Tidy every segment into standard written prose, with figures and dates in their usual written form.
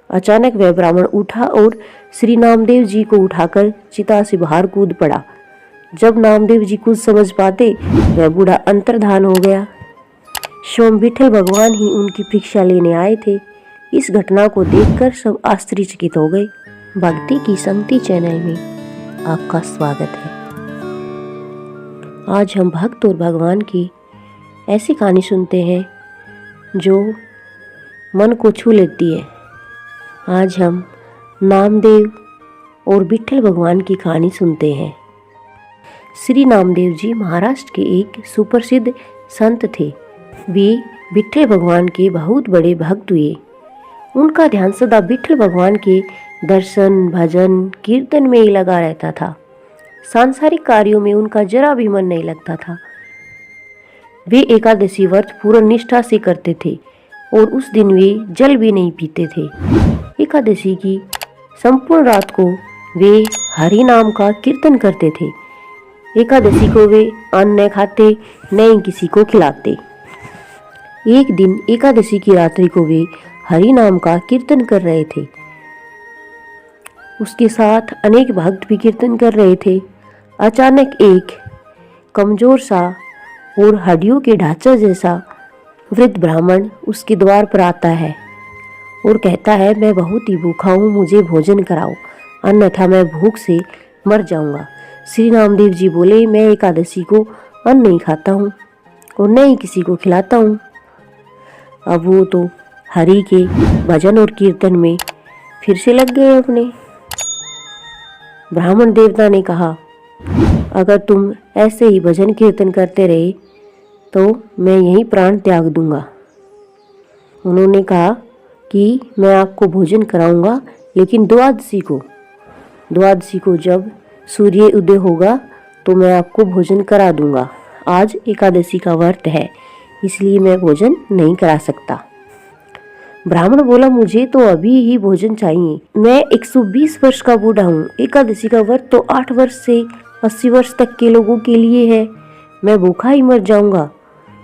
अचानक वह ब्राह्मण उठा और श्री नामदेव जी को उठाकर चिता से बाहर कूद पड़ा। जब नामदेव जी कुछ समझ पाते, वह बूढ़ा अंतर्धान हो गया। स्वयं विठल भगवान ही उनकी परीक्षा लेने आए थे। इस घटना को देखकर सब आश्चर्यचकित हो गए। भक्ति की संगति चैनल में आपका स्वागत है। आज हम भक्त और भगवान की ऐसी कहानी सुनते हैं जो मन को छू लेती है। आज हम नामदेव और विठल भगवान की कहानी सुनते हैं। श्री नामदेव जी महाराष्ट्र के एक सुप्रसिद्ध संत थे। वे विठल भगवान के बहुत बड़े भक्त हुए। उनका ध्यान सदा विठल भगवान के दर्शन, भजन, कीर्तन में ही लगा रहता था। सांसारिक कार्यों में उनका जरा भी मन नहीं लगता था। वे एकादशी व्रत पूर्ण निष्ठा से करते थे और उस दिन वे जल भी नहीं पीते थे। एकादशी की संपूर्ण रात को वे हरि नाम का कीर्तन करते थे। एकादशी को वे अन्न न खाते, न ही किसी को खिलाते। एक दिन एकादशी की रात्रि को वे हरि नाम का कीर्तन कर रहे थे। उसके साथ अनेक भक्त भी कीर्तन कर रहे थे। अचानक एक कमजोर सा और हड्डियों के ढांचा जैसा वृद्ध ब्राह्मण उसके द्वार पर आता है और कहता है, मैं बहुत ही भूखा हूँ, मुझे भोजन कराओ, अन्यथा मैं भूख से मर जाऊंगा। श्री नामदेव जी बोले, मैं एकादशी को अन्न नहीं खाता हूँ और न ही किसी को खिलाता हूँ। अब वो तो हरि के भजन और कीर्तन में फिर से लग गए अपने। ब्राह्मण देवता ने कहा, अगर तुम ऐसे ही भजन कीर्तन करते रहे तो मैं यहीं प्राण त्याग दूंगा। उन्होंने कहा कि मैं आपको भोजन कराऊंगा, लेकिन द्वादशी को जब सूर्य उदय होगा तो मैं आपको भोजन करा दूंगा। आज एकादशी का व्रत है, इसलिए मैं भोजन नहीं करा सकता। ब्राह्मण बोला, मुझे तो अभी ही भोजन चाहिए। मैं 120 वर्ष का बूढ़ा हूँ। एकादशी का व्रत तो 8 वर्ष से 80 वर्ष तक के लोगों के लिए है। मैं भूखा ही मर जाऊंगा।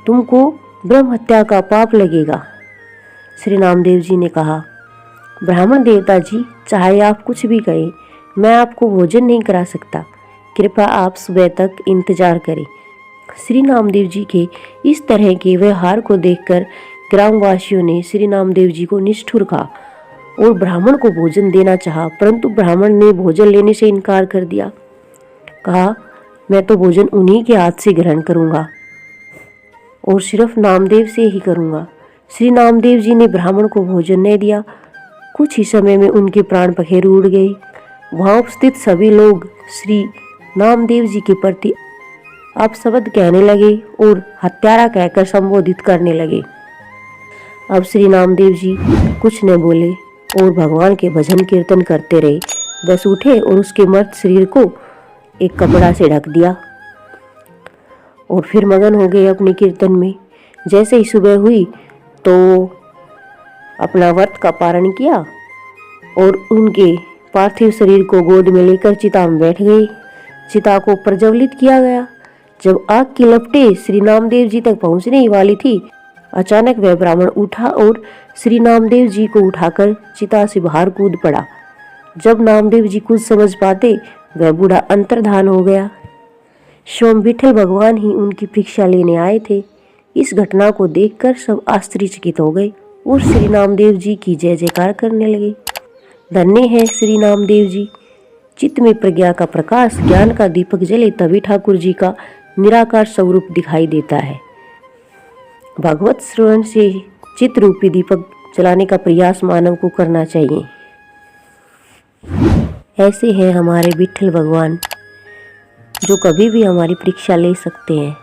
तुमको ब्रह्म हत्या का पाप लगेगा। श्री नामदेव जी ने कहा, ब्राह्मण देवता जी, चाहे आप कुछ भी कहें, मैं आपको भोजन नहीं करा सकता। कृपया आप सुबह तक इंतजार करें। श्री नामदेव जी के इस तरह के व्यवहार को देखकर ग्रामवासियों ने श्री नामदेव जी को निष्ठुर कहा और ब्राह्मण को भोजन देना चाहा, परंतु ब्राह्मण ने भोजन लेने से इनकार कर दिया। कहा, मैं तो भोजन उन्हीं के हाथ से ग्रहण करूंगा और सिर्फ नामदेव से ही करूंगा। श्री नामदेव जी ने ब्राह्मण को भोजन नहीं दिया। कुछ ही समय में उनके प्राण पखेरु उड़ गए। वहां उपस्थित सभी लोग श्री नामदेव जी के प्रति अपशब्द कहने लगे और हत्यारा कहकर संबोधित करने लगे। अब श्री नामदेव जी कुछ न बोले और भगवान के भजन कीर्तन करते रहे। बस उठे और उसके मर्त शरीर को एक कपड़ा से ढक दिया और फिर मगन हो गए अपने कीर्तन में। जैसे ही सुबह हुई तो अपना व्रत का पारण किया और उनके पार्थिव शरीर को गोद में लेकर चिता में बैठ गए। चिता को प्रज्वलित किया गया। जब आग की लपटें श्री नामदेव जी तक पहुंचने ही वाली थी, अचानक वह ब्राह्मण उठा और श्री नामदेव जी को उठाकर चिता से बाहर कूद पड़ा। जब नामदेव जी कुछ समझ पाते, वह बूढ़ा अंतर्धान हो गया। स्वयं विठल भगवान ही उनकी परीक्षा लेने आए थे। इस घटना को देखकर सब आश्चर्यचकित हो गए और श्री नामदेव जी की जय जयकार करने लगे। धन्य है श्री नामदेव जी। चित्त में प्रज्ञा का प्रकाश, ज्ञान का दीपक जले तभी ठाकुर जी का निराकार स्वरूप दिखाई देता है। भगवत श्रवण से चित्त रूपी दीपक जलाने का प्रयास मानव को करना चाहिए। ऐसे हैं हमारे विठल भगवान जो कभी भी हमारी परीक्षा ले सकते हैं।